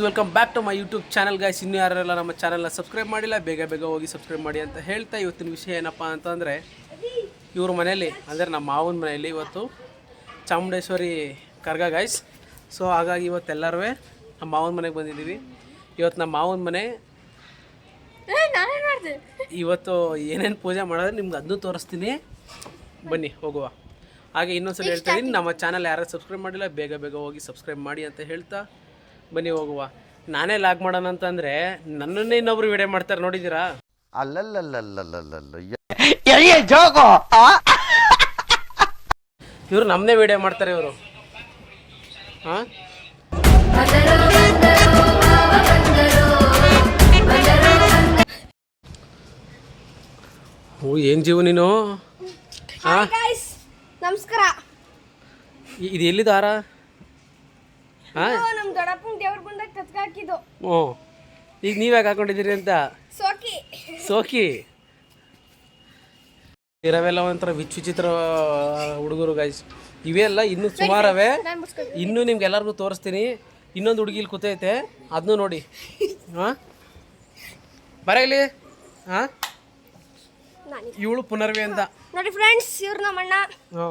Welcome back to my YouTube channel guys. ಇನ್ನೂ ಯಾರೆಲ್ಲ ನಮ್ಮ ಚಾನಲ್ನ ಸಬ್ಸ್ಕ್ರೈಬ್ ಮಾಡಿಲ್ಲ ಬೇಗ ಬೇಗ ಹೋಗಿ ಸಬ್ಸ್ಕ್ರೈಬ್ ಮಾಡಿ ಅಂತ ಹೇಳ್ತಾ, ಇವತ್ತಿನ ವಿಷಯ ಏನಪ್ಪ ಅಂತಂದರೆ, ಇವ್ರ ಮನೆಯಲ್ಲಿ ಅಂದರೆ ನಮ್ಮ ಮಾವನ ಮನೆಯಲ್ಲಿ ಇವತ್ತು ಚಾಮುಂಡೇಶ್ವರಿ ಕರ್ಗ ಗೈಸ್. ಸೊ ಹಾಗಾಗಿ ಇವತ್ತೆಲ್ಲರೂ ನಮ್ಮ ಮಾವನ ಮನೆಗೆ ಬಂದಿದ್ದೀವಿ. ಇವತ್ತು ನಮ್ಮ ಮಾವನ ಮನೆ ಇವತ್ತು ಏನೇನು ಪೂಜೆ ಮಾಡೋದ್ರೆ ನಿಮ್ಗೆ ಅದನ್ನು ತೋರಿಸ್ತೀನಿ, ಬನ್ನಿ ಹೋಗುವ. ಹಾಗೆ ಇನ್ನೊಂದ್ಸಲ ಹೇಳ್ತಾ ಇದ್ದೀನಿ, ನಮ್ಮ ಚಾನಲ್ ಯಾರು ಸಬ್ಸ್ಕ್ರೈಬ್ ಮಾಡಿಲ್ಲ ಬೇಗ ಬೇಗ ಹೋಗಿ ಸಬ್ಸ್ಕ್ರೈಬ್ ಮಾಡಿ ಅಂತ ಹೇಳ್ತಾ ಬನ್ನಿ ಹೋಗುವ. ನಾನೇ ಲಾಗ್ ಮಾಡೋಣ ಅಂತಂದರೆ ನನ್ನನ್ನೇ ಇನ್ನೊಬ್ರು ವಿಡಿಯೋ ಮಾಡ್ತಾರೆ, ನೋಡಿದ್ದೀರಾ? ಇವರು ನಮ್ಮನ್ನೇ ವಿಡಿಯೋ ಮಾಡ್ತಾರೆ ಇವರು. ಹಾಂ, ಓ ಏನು ಜೀವ ನೀನು? ಹಾಂ, ನಮಸ್ಕಾರ. ಇದು ಎಲ್ಲಿದ ಹಾರ? ಹಾಂ, ನಮ್ಮ ದೊಡ್ಡಪ್ಪನ ದೇವ್ರ ಬಂದಾಗ ಕತ್ಕ ಹಾಕಿದ್ದು. ಹ್ಞೂ, ಈಗ ನೀವ್ಯಾಕೆ ಹಾಕೊಂಡಿದ್ದೀರಿ ಅಂತ? ಸೋಕಿ ಇರವೆಲ್ಲ ಒಂಥರ ವಿಚಿತ್ರ ಹುಡುಗರು ಗೈಸ್. ಇವೆಲ್ಲ ಇನ್ನೂ ಸುಮಾರವೇ, ಇನ್ನೂ ನಿಮ್ಗೆ ಎಲ್ಲರಿಗೂ ತೋರಿಸ್ತೀನಿ. ಇನ್ನೊಂದು ಹುಡುಗಿಲಿ ಕೂತೈತೆ, ಅದನ್ನೂ ನೋಡಿ. ಹಾಂ, ಬರ ಇಲ್ಲಿ. ಹಾಂ, ಇವಳು ಪುನರ್ವಿ ಅಂತ ನೋಡಿ ಫ್ರೆಂಡ್ಸ್, ಇವ್ರು ನಮ್ಮ ಅಣ್ಣ, ಹ್ಞೂ,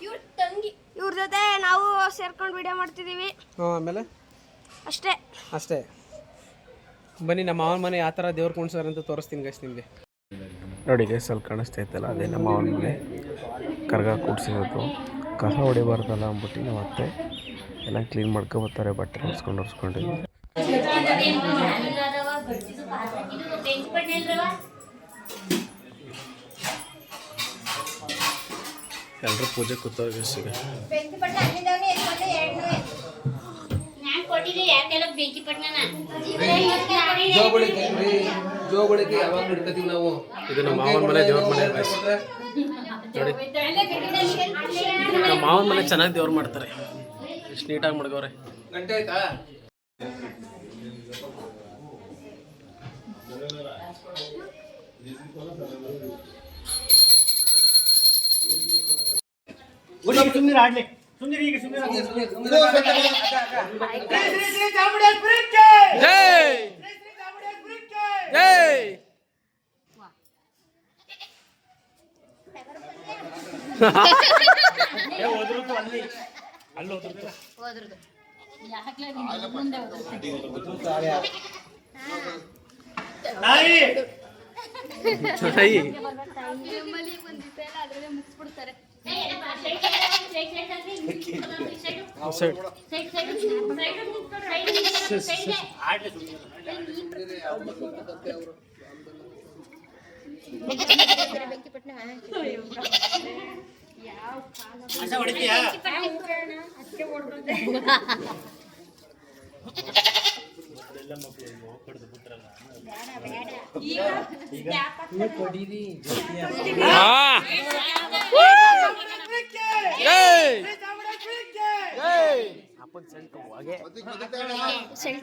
ಇವ್ರ ತಂಗಿ. ಇವ್ರ ಜೊತೆ ನಾವು ಸೇರ್ಕೊಂಡು ವಿಡಿಯೋ ಮಾಡ್ತಿದ್ದೀವಿ. ಹ್ಞೂ, ಆಮೇಲೆ ಅಷ್ಟೇ. ಬನ್ನಿ ನಮ್ಮ ಮಾವನ ಮನೆ ಯಾವ ಥರ ದೇವ್ರು ಕುಣ್ಸಾರ ಅಂತ ತೋರಿಸ್ತೀನಿ ಗೈಸ್ ನಿಮಗೆ. ನೋಡಿ ಗೈಸ್, ಅಲ್ಲಿ ಕಾಣಿಸ್ತಾ ಇತ್ತಲ್ಲ, ಅದೇ ನಮ್ಮ ಮಾವನ ಮನೆ. ಕರ್ಗ ಕೂಡ್ಸಿರೋದು. ಕಸ ಹೊಡಿಬಾರ್ದಲ್ಲ ಅಂದ್ಬಿಟ್ಟು ನಾವು ಮತ್ತೆ ಎಲ್ಲ ಕ್ಲೀನ್ ಮಾಡ್ಕೊಬರ್ತಾರೆ, ಬಟ್ಟೆ ಹೊರ್ಸ್ಕೊಂಡು. ಎಲ್ಲರೂ ಪೂಜೆ ಕೂತವ್ರು ಗೈಸ್. ಈಗ ಜೋಬಳಿಕೆ ಯಾವಾಗ ಇಡ್ತೀವಿ ನಾವು. ಇದು ನಮ್ಮ ಮಾವನ ಮನೆ, ದೇವ್ರ ಮನೆ ಗೈಸ್. ನೋಡಿ, ನಮ್ಮ ಮಾವನ ಮನೆ ಚೆನ್ನಾಗಿ ದೇವ್ರು ಮಾಡ್ತಾರೆ, ಎಷ್ಟು ನೀಟಾಗಿ ಮಾಡ್ಗವ್ರೆ. ಗಂಟೆ ಆಯ್ತಾ?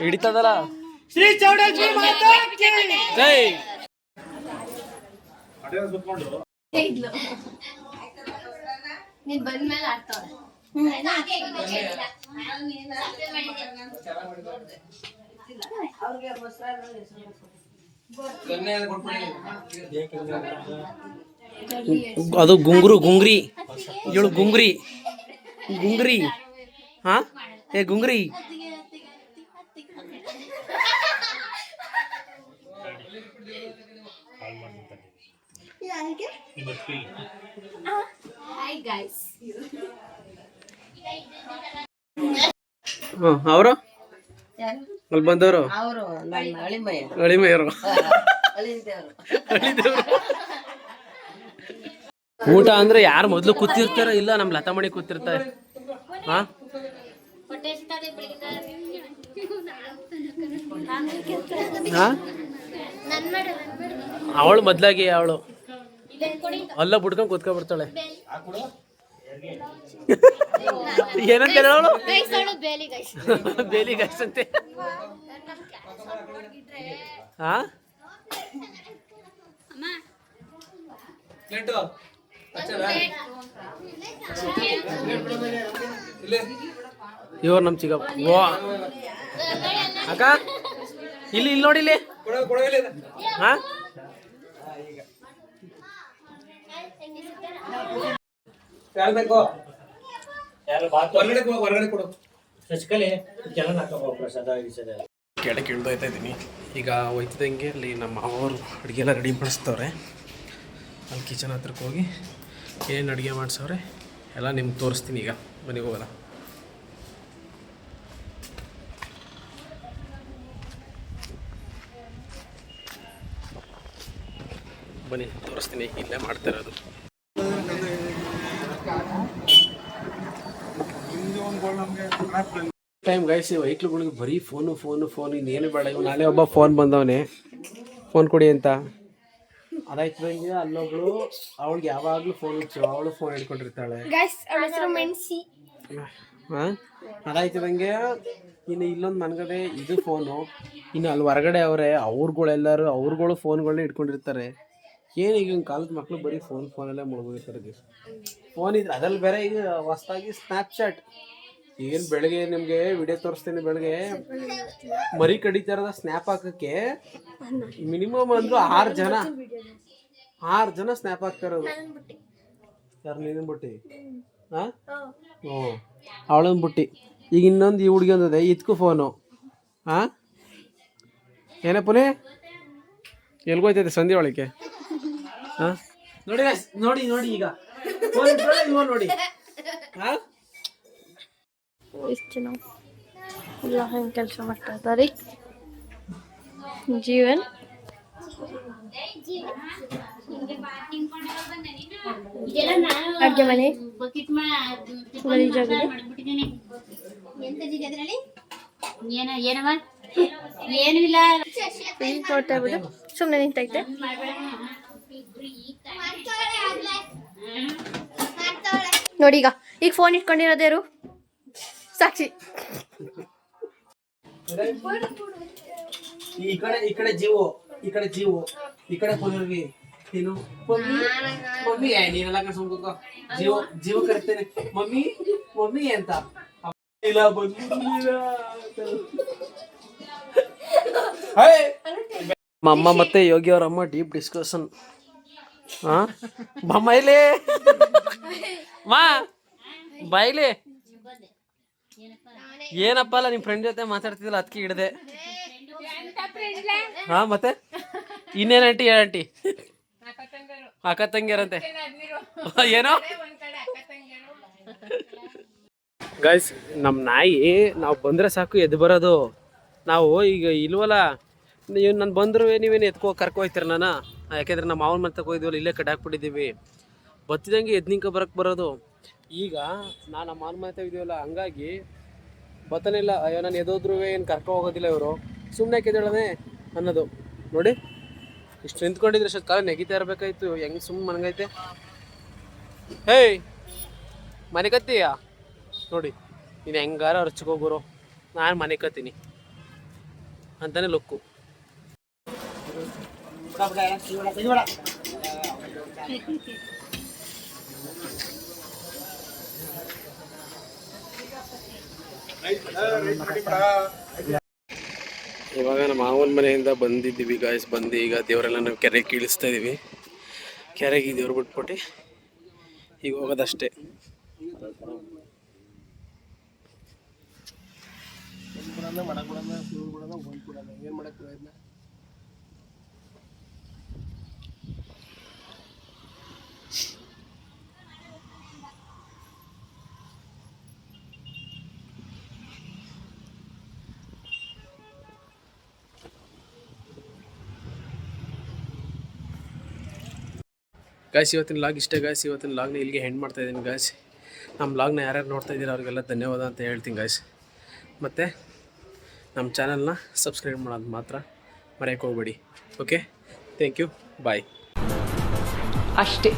ಹಿಡಿತದಲ್ಲ. ಶ್ರೀ ಚೌಡೇಶ್ವರಿ ಮಾತಾ ಕಿ ಜೈ. ನೀನ್ ಬಂದ್ಮೇಲೆ ಆಡ್ತಾವ. ಅದು ಗುಂಗ್ರಿ. ಇವಳು ಗುಂಗ್ರಿ. ಹಾ, ಏ ಗುಂಗ್ರಿ. ಅವರು ಅಲ್ಲಿ ಬಂದವರು ಅಳಿಮಯ್ಯರು. ಊಟ ಅಂದ್ರೆ ಯಾರು ಮೊದ್ಲು ಕೂತಿರ್ತಾರ? ಇಲ್ಲ, ನಮ್ ಲತಾಮಣಿ ಕೂತಿರ್ತಾರೆ. ಹಾ, ಅವಳು ಮೊದ್ಲಾಗಿ ಅವಳು ಅಲ್ಲ ಬಿಡ್ಕೊಂಡ್ ಕೂತ್ಕೊಂಡ್ಬಿಡ್ತಾಳೆ. ಏನಂತ ಹೇಳೋಳು? ಬೇಲಿ ಗೈಸ್ ಅಂತೆ. ಹಾ, ಇವ್ರು ನಮ್ಮ ಚಿಕ್ಕಪ್ಪ. ಅಕ್ಕ ಇಲ್ಲಿ ನೋಡಿ ಇಲ್ಲಿ ಹಾ ಹೊರಗಡೆ ಕೊಡು ಸಚ್ಕಲೆ ಜನ ಪ್ರಸಾದ ಕೆಳಗೆ ಇಳ್ದೋಯ್ತಾ ಇದ್ದೀನಿ. ಈಗ ಹೋಯ್ತಿದ್ದಂಗೆ ಅಲ್ಲಿ ನಮ್ಮ ಮಾವರು ಅಡುಗೆ ಎಲ್ಲ ರೆಡಿ ಮಾಡಿಸ್ತವ್ರೆ. ಅಲ್ಲಿ ಕಿಚನ್ ಹತ್ರಕ್ಕೆ ಹೋಗಿ ಏನು ಅಡುಗೆ ಮಾಡಿಸವ್ರೆ ಎಲ್ಲ ನಿಮ್ಗೆ ತೋರಿಸ್ತೀನಿ. ಈಗ ಮನೆಗೆ ಹೋಗಲ್ಲ, ಬನ್ನಿ ತೋರಿಸ್ತೀನಿ. ಇಲ್ಲೇ ಮಾಡ್ತಾ ಇರೋದು. ಟೈಮ್ ಗಾಯಿಸಿ ವೈಕ್ಲುಗಳಿಗೆ ಬರೀ ಫೋನು ಇನ್ನೇನು ಬೇಡ. ಇವ್ ನಾಳೆ ಒಬ್ಬ ಫೋನ್ ಬಂದವನೇ, ಫೋನ್ ಕೊಡಿ ಅಂತ. ಅದಾಯ್ತದಂಗೆ ಅಲ್ಲೊಬ್ಳು ಅವಳಿಗೆ ಯಾವಾಗಲೂ ಫೋನ್ ಹುಚ್ಚು, ಅವಳು ಫೋನ್ ಹಿಡ್ಕೊಂಡಿರ್ತಾಳೆ. ಹಾಂ ಅದಾಯ್ತದಂಗೆ ಇನ್ನು ಇಲ್ಲೊಂದು ಮನ್ಗದೆ ಇದು ಫೋನು. ಇನ್ನು ಅಲ್ಲಿ ಹೊರಗಡೆ ಅವರೇ ಅವ್ರುಗಳು ಫೋನ್ಗಳನ್ನ ಇಟ್ಕೊಂಡಿರ್ತಾರೆ. ಏನು ಈಗಿನ ಕಾಲದ ಮಕ್ಕಳು ಬರೀ ಫೋನಲ್ಲೇ ಮುಳುಗೋಗಿರ್ತಾರೆ. ಫೋನ್ ಇದ್ರೆ ಅದ್ರಲ್ಲಿ ಬೇರೆ ಈಗ ಹೊಸದಾಗಿ ಸ್ನ್ಯಾಪ್ಚಾಟ್. ಏನು ಬೆಳಗ್ಗೆ ನಿಮಗೆ ವಿಡಿಯೋ ತೋರಿಸ್ತೀನಿ. ಬೆಳಗ್ಗೆ ಮರಿ ಕಡಿತಾರದ ಸ್ನ್ಯಾಪ್ ಹಾಕೋಕ್ಕೆ ಮಿನಿಮಮ್ ಅಂದರೂ 6 ಜನ ಸ್ನ್ಯಾಪ್ ಹಾಕ್ತಾ ಇರೋದು. ಯಾರು ನೀನು ಬುಟ್ಟಿ? ಹಾಂ ಹ್ಞೂ ಅವಳೊಂದು ಬುಟ್ಟಿ. ಈಗ ಇನ್ನೊಂದು ಈ ಹುಡುಗಿ ಒಂದಿದೆ, ಇದಕ್ಕೂ ಫೋನು. ಹಾಂ ಏನಪ್ಪನೇ ಎಲ್ಗೋಯ್ತೈತೆ ಸಂಧಿ ಒಳಗೆ? ಹಾಂ ನೋಡಿ ಈಗ ನೋಡಿ. ಹಾಂ ಎಷ್ಟು ಜನ ಎಲ್ಲ ಹೆಂಗೆ ಕೆಲಸ ಮಾಡ್ತಾ ಇದ್ದಾರೆ. ಜೀವನ್ ಅಡುಗೆ ಮನೆ ನೋಡ್ತಾ ಇರ್ಬೋದು. ಸುಮ್ಮನೆ ನಿಂತೈತೆ. ನೋಡಿ ಈಗ ಫೋನ್ ಇಟ್ಕೊಂಡಿರೋದೇರು ಸಾಕ್ಷಿ. ಈ ಕಡೆ ಜೀವೋ, ಈ ಕಡೆ ಪುನರ್ವಿ. ನೀನು ಮಮ್ಮಿ ನೀನೆಲ್ಲ ಕಳ್ಸ್ಕೊಂಡ್ ಕೂತ್ಕೋ. ಜೀವ ಕರಿತೇನೆ ಮಮ್ಮಿ ಅಂತ. ಇಲ್ಲ ಅಮ್ಮ ಮತ್ತೆ ಯೋಗಿ ಅವ್ರ ಅಮ್ಮ ಡೀಪ್ ಡಿಸ್ಕಷನ್. ಬೈಲಿ ಬಾಯ್ಲಿ ಏನಪ್ಪ ಅಲ್ಲ ನಿಮ್ಮ ಫ್ರೆಂಡ್ ಜೊತೆ ಮಾತಾಡ್ತಿದ್ದಿಲ್ಲ ಅದಕ್ಕೆ ಹಿಡ್ದೆ. ಹಾಂ ಮತ್ತೆ ಇನ್ನೇನು ಆಂಟಿ ಆಂಟಿ ಅಕ್ಕ ತಂಗಿಯರಂತೆ ಏನೋ. ಗೈಸ್ ನಮ್ಮ ನಾಯಿ ನಾವು ಬಂದರೆ ಸಾಕು ಎದ್ದು ಬರೋದು. ನಾವು ಈಗ ಇಲ್ವಲ್ಲ, ನಾನು ಬಂದರೂ ನೀವೇನು ಕರ್ಕೊಯ್ತೀರ ನಾನು. ಯಾಕೆಂದ್ರೆ ನಮ್ಮ ಮಾವನ ಮನೆ ಹೋಗಿದ್ವಲ್ಲ, ಇಲ್ಲೇ ಕಡೆ ಹಾಕ್ಬಿಟ್ಟಿದ್ದೀವಿ. ಬತ್ತಿದಂಗೆ ಎದ್ನಿಂಕ ಬರೋದು. ಈಗ ನಾನು ನಮ್ಮ ಮಾವನ ಮನೆ ಇದೀವಲ್ಲ, ಹಂಗಾಗಿ ಬತ್ತನಿಲ್ಲ. ಅಯ್ಯೋ ನಾನು ಎದೋದ್ರೂ ಏನು ಕರ್ಕೊ ಹೋಗೋದಿಲ್ಲ ಇವರು. ಸುಮ್ಮನೆ ಕೆದೇಳನೆ ಅನ್ನೋದು. ನೋಡಿ ಇಷ್ಟು ನಿಂತ್ಕೊಂಡಿದ್ರೆ ಅಷ್ಟು ಕಾಲ ನೆಗಿತಾ ಇರಬೇಕಾಯ್ತು. ಹೆಂಗೆ ಸುಮ್ಮನೆ ಮನಗೈತೆ. ಹೇಯ್ ಮನೆ ಕತ್ತೀಯ ನೋಡಿ, ನೀನು ಹೆಂಗಾರ ಹರ್ಚ್ಕೋಗುರು, ನಾನು ಮನೆ ಕತ್ತೀನಿ ಅಂತಾನೆ ಲುಕ್ಕು. ಇವಾಗ ನಮ್ಮ ಮಾವನ ಮನೆಯಿಂದ ಬಂದಿದ್ದೀವಿ ಗಾಯ್ಸ್. ಬಂದು ಈಗ ದೇವರೆಲ್ಲ ನಾವು ಕೆರೆಗೆ ಕೀಳಿಸ್ತಾ ಇದ್ದೀವಿ. ಕೆರೆಗೆ ದೇವ್ರು ಬಿಟ್ಬಿಟ್ಟು ಈಗ ಹೋಗೋದಷ್ಟೇ. ಏನು ಮಾಡಕ್ಕೆ ಗಾಯ್ಸ್ ಇವತ್ತಿನ ಲಾಗ್ ಇಷ್ಟೇ ಗಾಯ್ಸ್. ಇವತ್ತಿನ ಲಾಗ್ನ ಇಲ್ಲಿಗೆ ಹೆಂಡ್ ಮಾಡ್ತಾ ಇದ್ದೀನಿ ಗಾಯ್ಸ್. ನಮ್ಮ ಲಾಗ್ನ ಯಾರ್ಯಾರು ನೋಡ್ತಾ ಇದ್ದೀರಾ ಅವ್ರಿಗೆಲ್ಲ ಧನ್ಯವಾದ ಅಂತ ಹೇಳ್ತೀನಿ ಗಾಯ್ಸ್. ಮತ್ತು ನಮ್ಮ ಚಾನಲ್ನ ಸಬ್ಸ್ಕ್ರೈಬ್ ಮಾಡೋದು ಮಾತ್ರ ಮರೆಯೋಕೆ ಹೋಗ್ಬೇಡಿ. ಓಕೆ, ಥ್ಯಾಂಕ್ ಯು, ಬಾಯ್. ಅಷ್ಟೇ.